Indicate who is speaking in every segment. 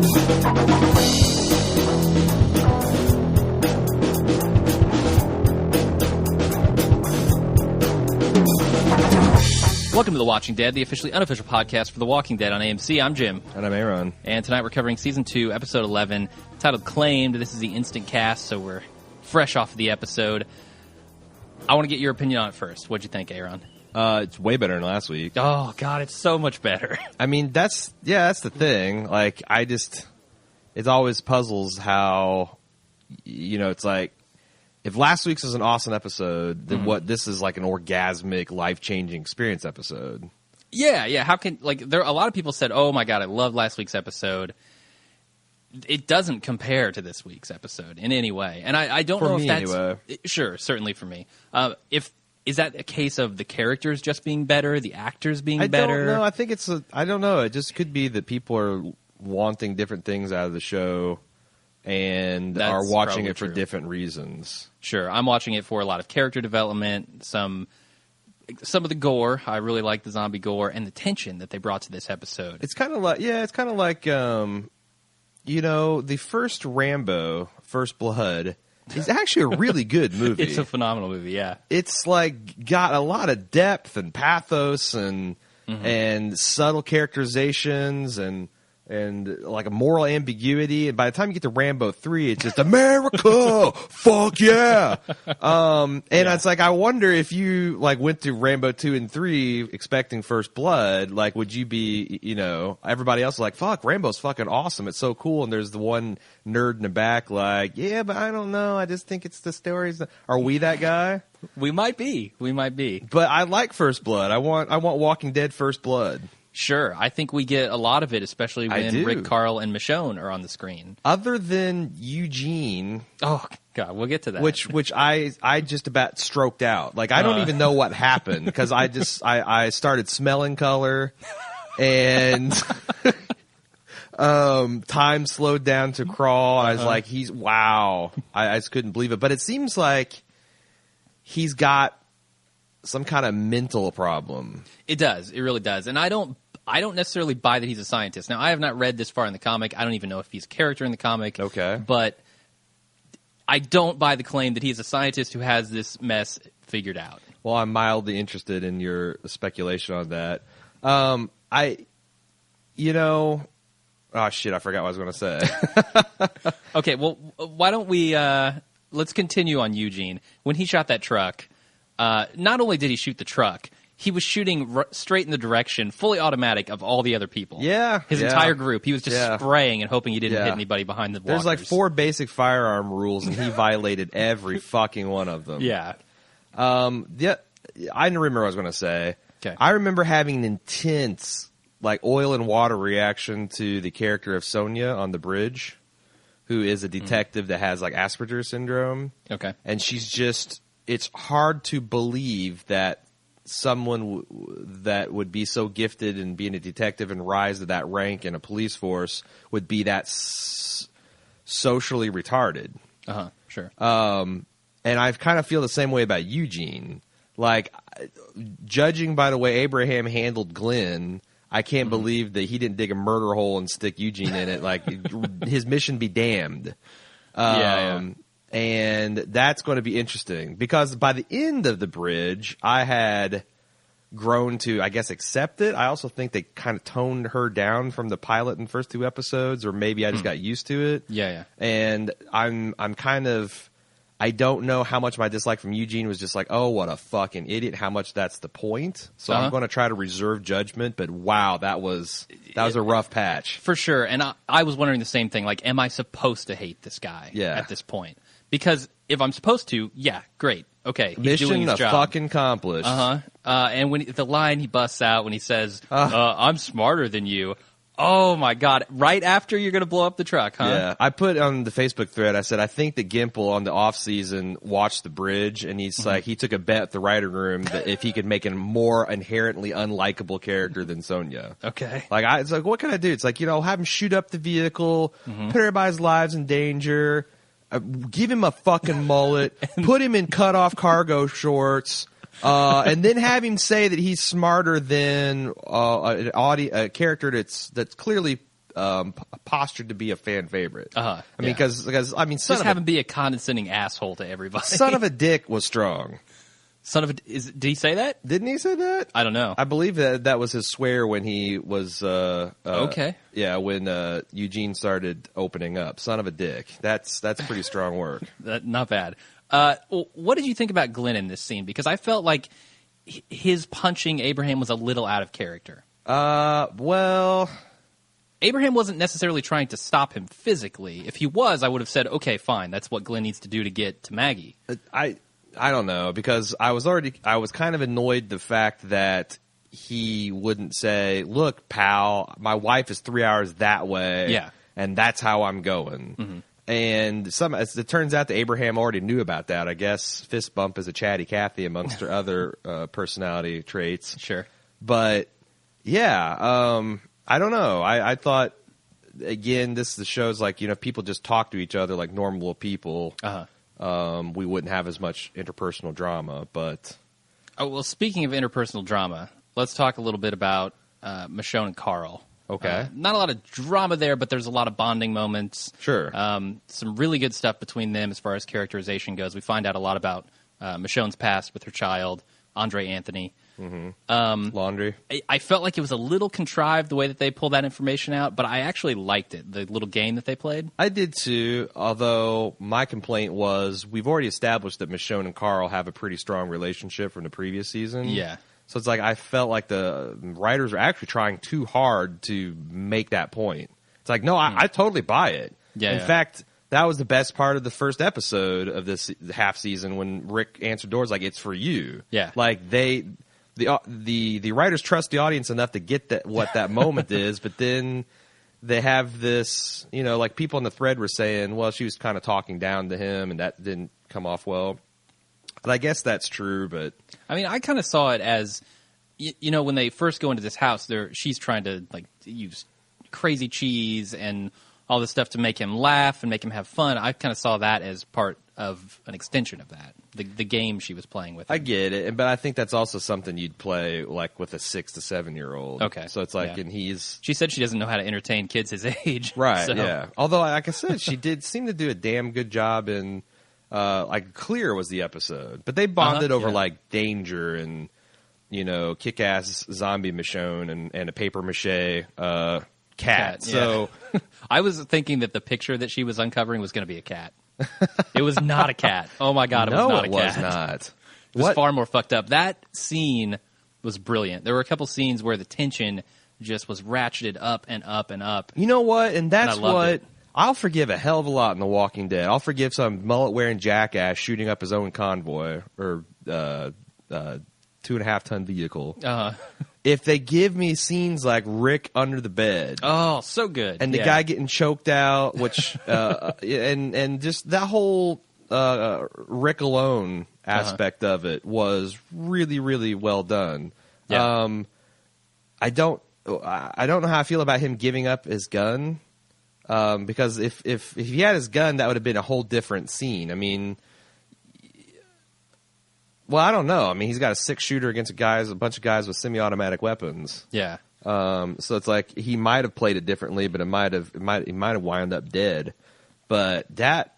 Speaker 1: Welcome to The Watching Dead, the officially unofficial podcast for The Walking Dead on AMC. I'm Jim.
Speaker 2: And I'm Aaron.
Speaker 1: And tonight we're covering Season 2, Episode 11, titled Claimed. This is the instant cast, so we're fresh off of the episode. I want to get your opinion on it first. What'd you think, Aaron?
Speaker 2: It's way better than last week.
Speaker 1: Oh, God, it's so much better.
Speaker 2: I mean, that's the thing. Like, it always puzzles how, it's like, if last week's was an awesome episode, then this is like an orgasmic, life-changing experience episode.
Speaker 1: Yeah. How can, a lot of people said, oh my God, I loved last week's episode. It doesn't compare to this week's episode in any way. And I don't know if that's...
Speaker 2: Anyway.
Speaker 1: Sure, certainly for me. Is that a case of the characters just being better, the actors being better?
Speaker 2: I don't know. I think I don't know. It just could be that people are wanting different things out of the show and are watching it for different reasons.
Speaker 1: Sure. I'm watching it for a lot of character development, some of the gore. I really like the zombie gore and the tension that they brought to this episode.
Speaker 2: It's kind of like, the first Rambo, First Blood, is actually a really good movie.
Speaker 1: It's a phenomenal movie, yeah.
Speaker 2: It's got a lot of depth and pathos and subtle characterizations and like a moral ambiguity. And by the time you get to Rambo 3, it's just America, fuck yeah. It's like, I wonder if you went through Rambo 2 and 3 expecting First Blood, would you be, everybody else is like, fuck, Rambo's fucking awesome. It's so cool. And there's the one nerd in the back yeah, but I don't know. I just think it's the stories. Are we that guy?
Speaker 1: We might be.
Speaker 2: But I like First Blood. I want Walking Dead First Blood.
Speaker 1: Sure. I think we get a lot of it, especially when Rick, Carl, and Michonne are on the screen.
Speaker 2: Other than Eugene.
Speaker 1: Oh, God, we'll get to that.
Speaker 2: Which I just about stroked out. I don't even know what happened because I started smelling color and time slowed down to crawl. I was like, wow. I just couldn't believe it. But it seems like he's got some kind of mental problem.
Speaker 1: It does. It really does. And I don't necessarily buy that he's a scientist. Now, I have not read this far in the comic. I don't even know if he's a character in the comic.
Speaker 2: Okay.
Speaker 1: But I don't buy the claim that he's a scientist who has this mess figured out.
Speaker 2: Well, I'm mildly interested in your speculation on that. Oh, shit, I forgot what I was going to say.
Speaker 1: Okay, well, why don't we, let's continue on Eugene. When he shot that truck, not only did he shoot the truck, he was shooting straight in the direction, fully automatic, of all the other people.
Speaker 2: Yeah.
Speaker 1: His entire group. He was just spraying and hoping he didn't hit anybody behind the blockers.
Speaker 2: There's 4 basic firearm rules, and he violated every fucking one of them.
Speaker 1: Yeah.
Speaker 2: I remember what I was going to say.
Speaker 1: Okay.
Speaker 2: I remember having an intense, oil and water reaction to the character of Sonia on the bridge, who is a detective that has, Asperger's syndrome.
Speaker 1: Okay.
Speaker 2: And she's just... It's hard to believe that someone that would be so gifted in being a detective and rise to that rank in a police force would be that socially retarded.
Speaker 1: Sure.
Speaker 2: And I kind of feel the same way about Eugene. Judging by the way Abraham handled Glenn, I can't believe that he didn't dig a murder hole and stick Eugene in it. His mission be damned. And that's going to be interesting because by the end of the bridge, I had grown to, I guess, accept it. I also think they kind of toned her down from the pilot in the first 2 episodes, or maybe I just got used to it.
Speaker 1: Yeah.
Speaker 2: And I'm kind of, I don't know how much my dislike from Eugene was just oh, what a fucking idiot, how much that's the point. So I'm going to try to reserve judgment, but wow, that was a rough patch.
Speaker 1: For sure. And I was wondering the same thing. Am I supposed to hate this guy at this point? Because if I'm supposed to, yeah, great. Okay, he's
Speaker 2: Mission
Speaker 1: doing his job.
Speaker 2: fucking accomplished.
Speaker 1: And when the line he busts out when he says, I'm smarter than you. Oh, my God. Right after you're going to blow up the truck, huh?
Speaker 2: Yeah. I put on the Facebook thread, I said, I think that Gimple on the off-season watched The Bridge, and he's he took a bet at the writer room that if he could make a more inherently unlikable character than Sonya.
Speaker 1: Okay.
Speaker 2: It's what can I do? It's have him shoot up the vehicle, put everybody's lives in danger, give him a fucking mullet, put him in cut-off cargo shorts, and then have him say that he's smarter than a character that's clearly postured to be a fan favorite.
Speaker 1: Uh-huh,
Speaker 2: I mean, because Son
Speaker 1: Just
Speaker 2: of
Speaker 1: have him be a condescending asshole to everybody.
Speaker 2: Son of a Dick was strong.
Speaker 1: Did he say that?
Speaker 2: Didn't he say that?
Speaker 1: I don't know.
Speaker 2: I believe that was his swear when he was
Speaker 1: okay.
Speaker 2: Yeah, when Eugene started opening up. Son of a dick. That's pretty strong work.
Speaker 1: Not bad. What did you think about Glenn in this scene? Because I felt like his punching Abraham was a little out of character.
Speaker 2: Well,
Speaker 1: Abraham wasn't necessarily trying to stop him physically. If he was, I would have said, okay, fine, that's what Glenn needs to do to get to Maggie.
Speaker 2: I don't know, because I was kind of annoyed the fact that he wouldn't say, "Look, pal, my wife is 3 hours that way,
Speaker 1: yeah,
Speaker 2: and that's how I'm going."
Speaker 1: Mm-hmm.
Speaker 2: And it turns out that Abraham already knew about that. I guess fist bump is a chatty Cathy amongst her other personality traits.
Speaker 1: Sure,
Speaker 2: but yeah, I don't know. I thought, again, the show's like, if people just talk to each other like normal people. We wouldn't have as much interpersonal drama, but...
Speaker 1: Oh, well, speaking of interpersonal drama, let's talk a little bit about Michonne and Carl.
Speaker 2: Okay.
Speaker 1: Not a lot of drama there, but there's a lot of bonding moments.
Speaker 2: Sure.
Speaker 1: Some really good stuff between them as far as characterization goes. We find out a lot about Michonne's past with her child, Andre Anthony.
Speaker 2: Mm-hmm. Laundry.
Speaker 1: I felt like it was a little contrived the way that they pulled that information out, but I actually liked it, the little game that they played.
Speaker 2: I did too, although my complaint was we've already established that Michonne and Carl have a pretty strong relationship from the previous season.
Speaker 1: Yeah.
Speaker 2: So it's like I felt like the writers are actually trying too hard to make that point. It's like, no, I totally buy it.
Speaker 1: Yeah.
Speaker 2: In fact, that was the best part of the first episode of this half season when Rick answered doors like, it's for you.
Speaker 1: Yeah.
Speaker 2: Like the writers trust the audience enough to get what that moment is, but then they have this, like people on the thread were saying, well, she was kind of talking down to him and that didn't come off well. But I guess that's true, but...
Speaker 1: I mean, I kind of saw it as, when they first go into this house, she's trying to use crazy cheese and all this stuff to make him laugh and make him have fun. I kind of saw that as part of an extension of that, the game she was playing with him.
Speaker 2: I get it, but I think that's also something you'd play like with a 6 to 7 year old.
Speaker 1: Okay,
Speaker 2: so it's like, and
Speaker 1: she said she doesn't know how to entertain kids his age,
Speaker 2: right?
Speaker 1: So.
Speaker 2: Yeah. Although, like I said, she did seem to do a damn good job in. Clear was the episode, but they bonded over like danger and kick-ass zombie Michonne and a paper mache cat. So
Speaker 1: I was thinking that the picture that she was uncovering was going to be a cat. It was not a cat. Oh my god, it was not a cat.
Speaker 2: No, it was not.
Speaker 1: It was far more fucked up. That scene was brilliant. There were a couple scenes where the tension just was ratcheted up and up and up.
Speaker 2: You know what? And that's
Speaker 1: what
Speaker 2: I'll forgive a hell of a lot in The Walking Dead. I'll forgive some mullet-wearing jackass shooting up his own convoy or 2.5-ton vehicle. If they give me scenes like Rick under the bed.
Speaker 1: Oh, so good.
Speaker 2: And the guy getting choked out, which and just that whole Rick alone aspect of it was really, really well done.
Speaker 1: Yeah.
Speaker 2: I don't know how I feel about him giving up his gun. Because if he had his gun, that would have been a whole different scene. I mean, well, I don't know. I mean, he's got a 6-shooter against a bunch of guys with semi-automatic weapons.
Speaker 1: Yeah.
Speaker 2: So it's like he might have played it differently, but he might have wound up dead. But that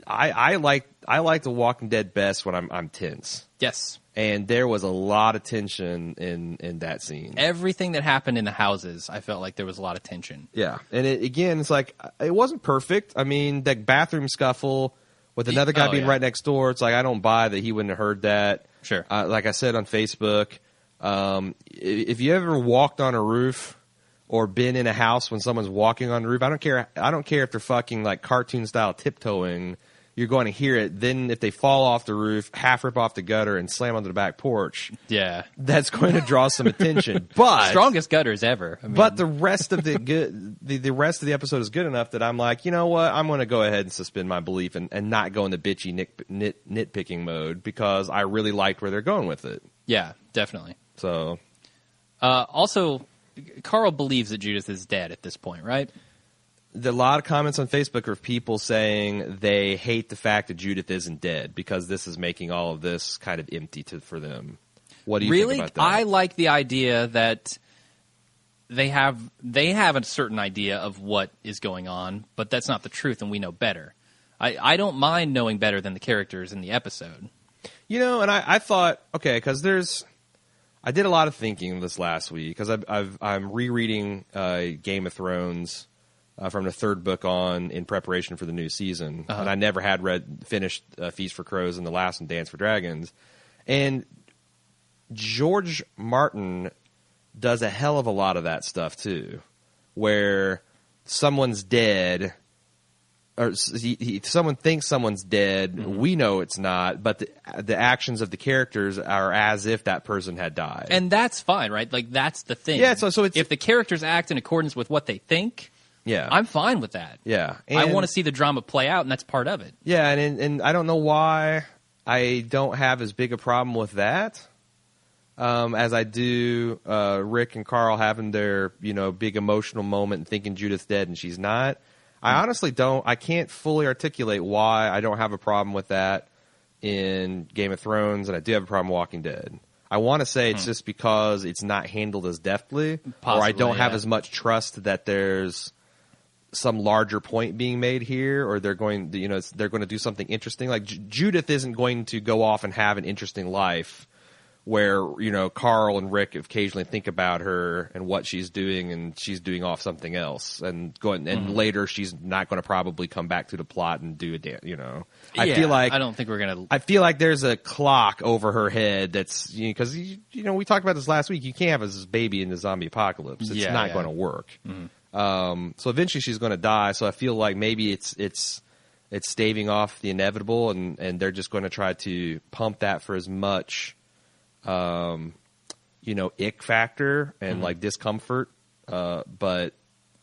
Speaker 2: I like The Walking Dead best when I'm tense.
Speaker 1: Yes.
Speaker 2: And there was a lot of tension in that scene.
Speaker 1: Everything that happened in the houses, I felt like there was a lot of tension.
Speaker 2: Yeah. And it's like, it wasn't perfect. I mean, that bathroom scuffle with another guy being right next door, it's like, I don't buy that he wouldn't have heard that.
Speaker 1: Sure.
Speaker 2: Like I said on Facebook, if you ever walked on a roof or been in a house when someone's walking on the roof, I don't care if they're fucking like cartoon style tiptoeing. You're going to hear it. Then if they fall off the roof, half rip off the gutter, and slam onto the back porch, that's going to draw some attention. But
Speaker 1: strongest gutters ever. I mean,
Speaker 2: but the rest of the rest of the episode is good enough that I'm like, you know what? I'm going to go ahead and suspend my belief and not go into bitchy nitpicking mode because I really liked where they're going with it.
Speaker 1: Yeah, definitely.
Speaker 2: So,
Speaker 1: also, Carl believes that Judith is dead at this point, right?
Speaker 2: A lot of comments on Facebook are people saying they hate the fact that Judith isn't dead because this is making all of this kind of empty for them. What do you think about that?
Speaker 1: I like the idea that they have a certain idea of what is going on, but that's not the truth, and we know better. I don't mind knowing better than the characters in the episode.
Speaker 2: And I thought, okay, because I did a lot of thinking this last week because I'm rereading Game of Thrones from the third book on in preparation for the new season, and I never had finished Feast for Crows and the last one, Dance for Dragons, and George Martin does a hell of a lot of that stuff too, where someone's dead. Or someone thinks someone's dead. Mm-hmm. We know it's not, but the actions of the characters are as if that person had died,
Speaker 1: and that's fine, right? Like that's the thing.
Speaker 2: Yeah. So it's,
Speaker 1: if the characters act in accordance with what they think, I'm fine with that.
Speaker 2: Yeah,
Speaker 1: I want to see the drama play out, and that's part of it.
Speaker 2: Yeah, and I don't know why I don't have as big a problem with that as I do Rick and Carl having their big emotional moment and thinking Judith's dead and she's not. I honestly don't. I can't fully articulate why I don't have a problem with that in Game of Thrones, and I do have a problem with Walking Dead. I want to say it's just because it's not handled as deftly,
Speaker 1: possibly,
Speaker 2: or I don't have as much trust that there's some larger point being made here, or they're going to do something interesting. Like Judith isn't going to go off and have an interesting life where Carl and Rick occasionally think about her and what she's doing, and she's doing off something else, and later she's not going to probably come back to the plot and do a dance. I feel like
Speaker 1: I don't think we're gonna.
Speaker 2: I feel like there's a clock over her head that's because we talked about this last week. You can't have this baby in the zombie apocalypse. It's not going to work. Mm-hmm. So eventually she's going to die. So I feel like maybe it's staving off the inevitable, and they're just going to try to pump that for as much. Ick factor and like discomfort. But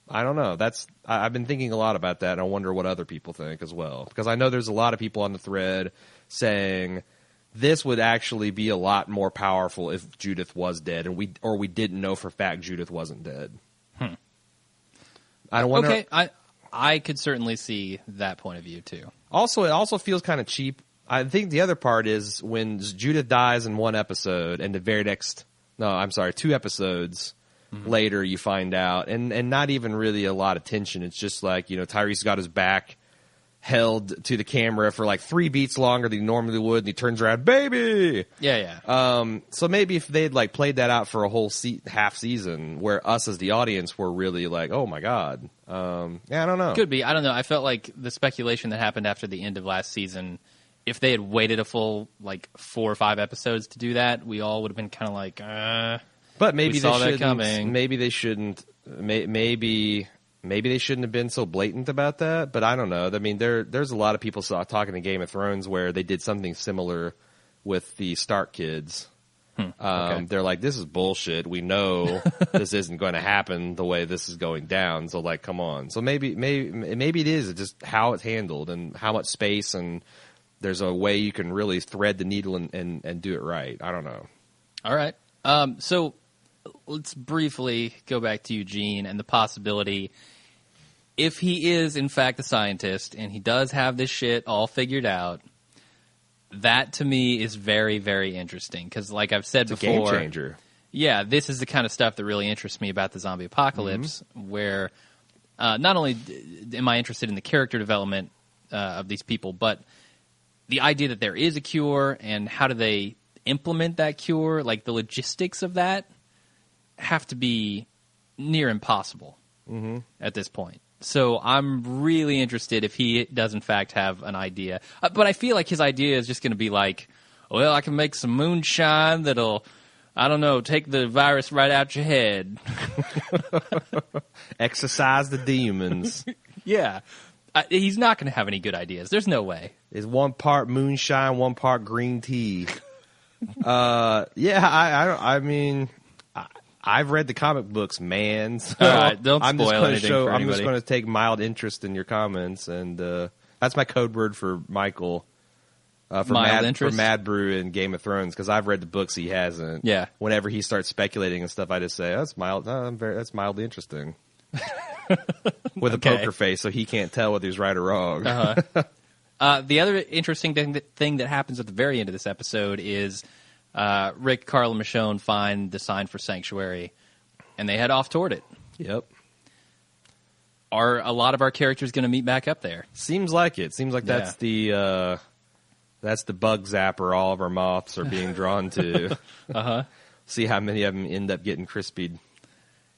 Speaker 2: I don't know. I've been thinking a lot about that, and I wonder what other people think as well. Because I know there's a lot of people on the thread saying this would actually be a lot more powerful if Judith was dead, and we didn't know for a fact Judith wasn't dead. I don't wonder.
Speaker 1: Okay, I could certainly see that point of view too.
Speaker 2: Also, it also feels kind of cheap. I think the other part is when Judith dies in one episode, and the very next, 2 episodes later, you find out, and not even really a lot of tension. It's just like Tyrese got his back held to the camera for like 3 beats longer than he normally would, and he turns around, baby.
Speaker 1: Yeah.
Speaker 2: So maybe if they'd like played that out for a whole half season, where us as the audience were really like, oh my god. I don't know.
Speaker 1: Could be. I don't know. I felt like the speculation that happened after the end of last season. If they had waited a full 4 or 5 episodes to do that, we all would have been kind of like,
Speaker 2: But maybe
Speaker 1: we saw that coming.
Speaker 2: Maybe they shouldn't. Maybe they shouldn't have been so blatant about that. But I don't know. I mean, there's a lot of people talking in Game of Thrones where they did something similar with the Stark kids.
Speaker 1: Okay.
Speaker 2: They're like, this is bullshit. We know this isn't going to happen the way this is going down. So come on. So maybe it is just how it's handled and how much space, and there's a way you can really thread the needle and do it right. I don't know.
Speaker 1: All right. So let's briefly go back to Eugene and the possibility, if he is in fact a scientist and he does have this shit all figured out, that to me is very, very interesting. Because like I've said
Speaker 2: it's
Speaker 1: before,
Speaker 2: a game changer.
Speaker 1: Yeah, this is the kind of stuff that really interests me about the zombie apocalypse, where not only am I interested in the character development of these people, but the idea that there is a cure and how do they implement that cure, like the logistics of that have to be near impossible at this point. So I'm really interested if he does in fact have an idea. But I feel like his idea is just going to be like, well, I can make some moonshine that'll, I don't know, take the virus right out your head.
Speaker 2: Exercise the demons.
Speaker 1: Yeah. He's not going to have any good ideas. There's no way.
Speaker 2: It's 1 part moonshine, 1 part green tea. I mean, I've read the comic books, man. So
Speaker 1: all right, don't spoil anything for
Speaker 2: I'm
Speaker 1: anybody.
Speaker 2: just going to take mild interest in your comments, and that's my code word for Michael. For Mad Brew in Game of Thrones, because I've read the books, he hasn't.
Speaker 1: Yeah.
Speaker 2: Whenever he starts speculating and stuff, I just say, "That's mild. That's mildly interesting." With a poker face, so he can't tell whether he's right or wrong.
Speaker 1: The other interesting thing that happens at the very end of this episode is Rick, Carl, and Michonne find the sign for Sanctuary, and they head off toward it.
Speaker 2: Yep.
Speaker 1: Are a lot of our characters going to meet back up there?
Speaker 2: Seems like it. Seems like that's the bug zapper all of our moths are being drawn to. See how many of them end up getting crispied.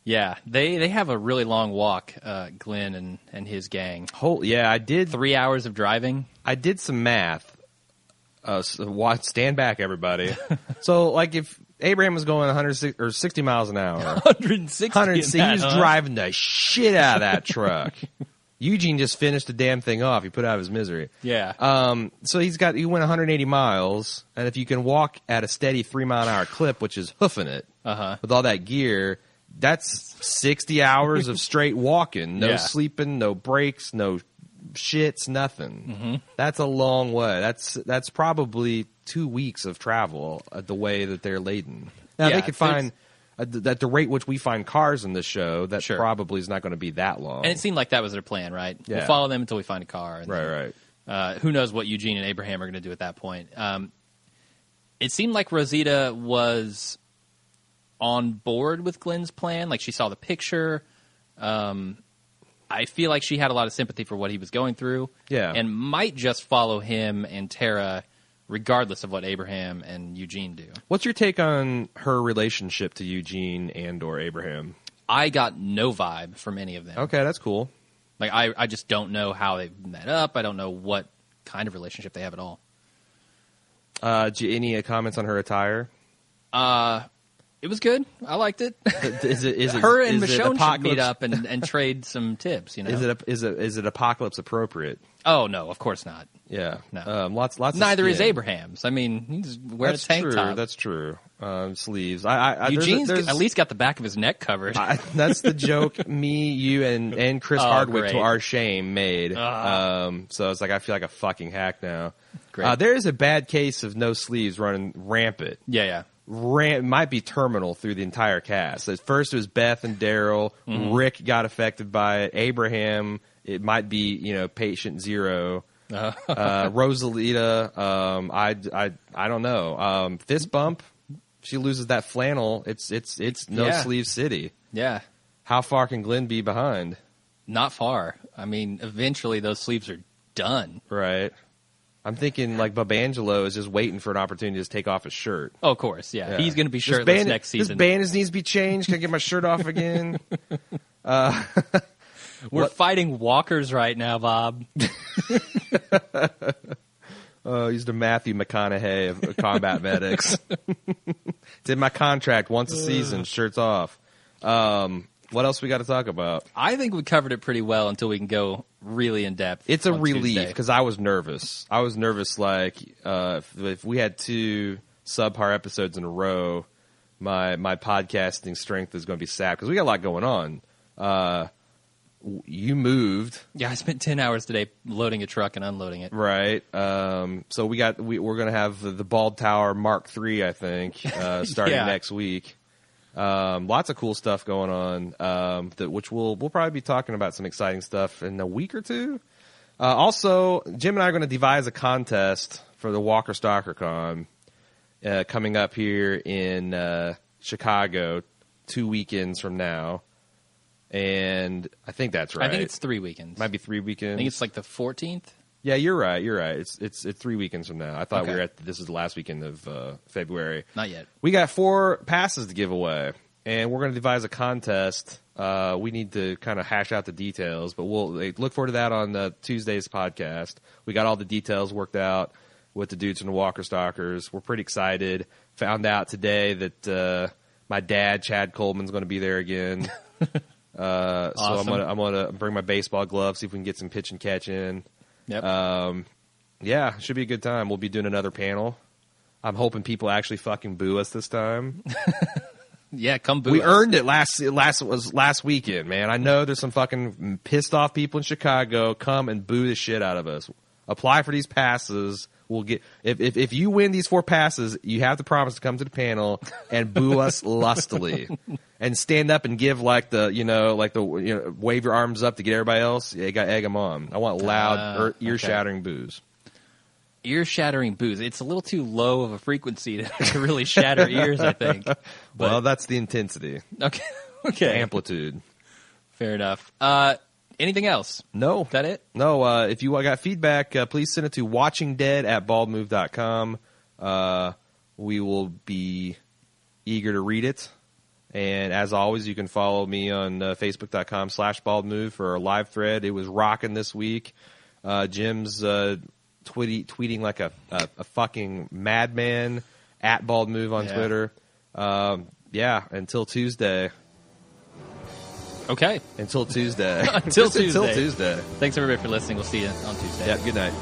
Speaker 1: Yeah, they have a really long walk, Glenn and his gang.
Speaker 2: I did
Speaker 1: 3 hours of driving.
Speaker 2: I did some math. Stand back, everybody. So, like, if Abraham was going 160 miles an hour,
Speaker 1: 160.
Speaker 2: He was driving the shit out of that truck. Eugene just finished the damn thing off. He put out of his misery.
Speaker 1: Yeah.
Speaker 2: So he went 180 miles, and if you can walk at a steady 3 mile an hour clip, which is hoofing it with all that gear, that's 60 hours of straight walking. No sleeping, no breaks, no shits, nothing. That's a long way. That's probably 2 weeks of travel the way that they're laden. Now they could find at the rate which we find cars in this show, that probably is not going to be that long.
Speaker 1: And it seemed like that was their plan, right?
Speaker 2: Yeah.
Speaker 1: We'll follow them until we find a car. And
Speaker 2: Right.
Speaker 1: Who knows what Eugene and Abraham are going to do at that point. It seemed like Rosita was on board with Glenn's plan. Like, she saw the picture. I feel like she had a lot of sympathy for what he was going through.
Speaker 2: Yeah.
Speaker 1: And might just follow him and Tara regardless of what Abraham and Eugene do.
Speaker 2: What's your take on her relationship to Eugene and or Abraham?
Speaker 1: I got no vibe from any of them.
Speaker 2: Okay, that's cool.
Speaker 1: Like, I just don't know how they met up. I don't know what kind of relationship they have at all.
Speaker 2: Any comments on her attire?
Speaker 1: It was good. I liked it.
Speaker 2: Is it
Speaker 1: her and Michonne should meet up and trade some tips. You know,
Speaker 2: is it apocalypse appropriate?
Speaker 1: Oh no, of course not.
Speaker 2: Yeah,
Speaker 1: no.
Speaker 2: Lots.
Speaker 1: Neither
Speaker 2: of
Speaker 1: is Abraham's. I mean, he's wearing a tank top.
Speaker 2: That's true. Sleeves.
Speaker 1: Eugene's at least got the back of his neck covered.
Speaker 2: That's the joke. Me, you, and Chris Hardwick, to our shame, made. So it's like I feel like a fucking hack now.
Speaker 1: Great.
Speaker 2: There is a bad case of no sleeves running rampant.
Speaker 1: Yeah.
Speaker 2: Might be terminal through the entire cast. At first, it was Beth and Daryl. Rick got affected by it. Abraham, it might be patient zero. Rosalita, I don't know. Fist bump. She loses that flannel. It's no sleeve city.
Speaker 1: Yeah.
Speaker 2: How far can Glenn be behind?
Speaker 1: Not far. I mean, eventually those sleeves are done.
Speaker 2: Right. I'm thinking like Bubangelo is just waiting for an opportunity to just take off his shirt.
Speaker 1: Oh, of course, yeah. He's going to be shirtless next season.
Speaker 2: This bandage needs to be changed. Can I get my shirt off again?
Speaker 1: We're fighting walkers right now, Bob.
Speaker 2: He's the Matthew McConaughey of combat medics. It's in my contract. Once a season, shirts off. What else we got to talk about?
Speaker 1: I think we covered it pretty well until we can go really in depth.
Speaker 2: It's a relief because I was nervous. Like if we had 2 subpar episodes in a row, my podcasting strength is going to be sapped because we got a lot going on. You moved.
Speaker 1: Yeah, I spent 10 hours today loading a truck and unloading it.
Speaker 2: Right. So we're going to have the Bald Tower Mark III, I think, starting next week. Lots of cool stuff going on, which we'll probably be talking about some exciting stuff in a week or two. Also, Jim and I are going to devise a contest for the Walker Stalker Con coming up here in Chicago 2 weekends from now. And I think that's right.
Speaker 1: I think it's 3 weekends.
Speaker 2: Might be 3 weekends.
Speaker 1: I think it's like the 14th.
Speaker 2: Yeah, you're right. It's 3 weekends from now. I thought we were this is the last weekend of February.
Speaker 1: Not yet.
Speaker 2: We got 4 passes to give away, and we're going to devise a contest. We need to kind of hash out the details, but we'll look forward to that on Tuesday's podcast. We got all the details worked out with the dudes from the Walker Stalkers. We're pretty excited. Found out today that my dad, Chad Coleman's going to be there again.
Speaker 1: Awesome.
Speaker 2: So I'm gonna bring my baseball gloves, see if we can get some pitch and catch in.
Speaker 1: Yep.
Speaker 2: Yeah, should be a good time. We'll be doing another panel. I'm hoping people actually fucking boo us this time.
Speaker 1: Yeah, come boo
Speaker 2: We
Speaker 1: us.
Speaker 2: earned it last weekend, man. I know there's some fucking pissed off people in Chicago. Come and boo the shit out of us. Apply for these passes. We'll get if you win these 4 passes, you have to promise to come to the panel and boo us lustily, and stand up and give wave your arms up to get everybody else. Yeah, you got egg them on. I want loud, ear shattering boos.
Speaker 1: Ear-shattering booze. It's a little too low of a frequency to really shatter ears, I think.
Speaker 2: Well, that's the intensity.
Speaker 1: Okay. Okay.
Speaker 2: Amplitude.
Speaker 1: Fair enough. Anything else?
Speaker 2: No.
Speaker 1: Is that it?
Speaker 2: No. If you got feedback, please send it to watchingdead@baldmove.com. We will be eager to read it. And as always, you can follow me on facebook.com/baldmove for a live thread. It was rocking this week. Jim's tweeting like a fucking madman at baldmove on Twitter. Until Tuesday.
Speaker 1: Okay.
Speaker 2: Until Tuesday.
Speaker 1: Until Tuesday.
Speaker 2: Until Tuesday.
Speaker 1: Thanks, everybody, for listening. We'll see you on Tuesday.
Speaker 2: Yeah, good night.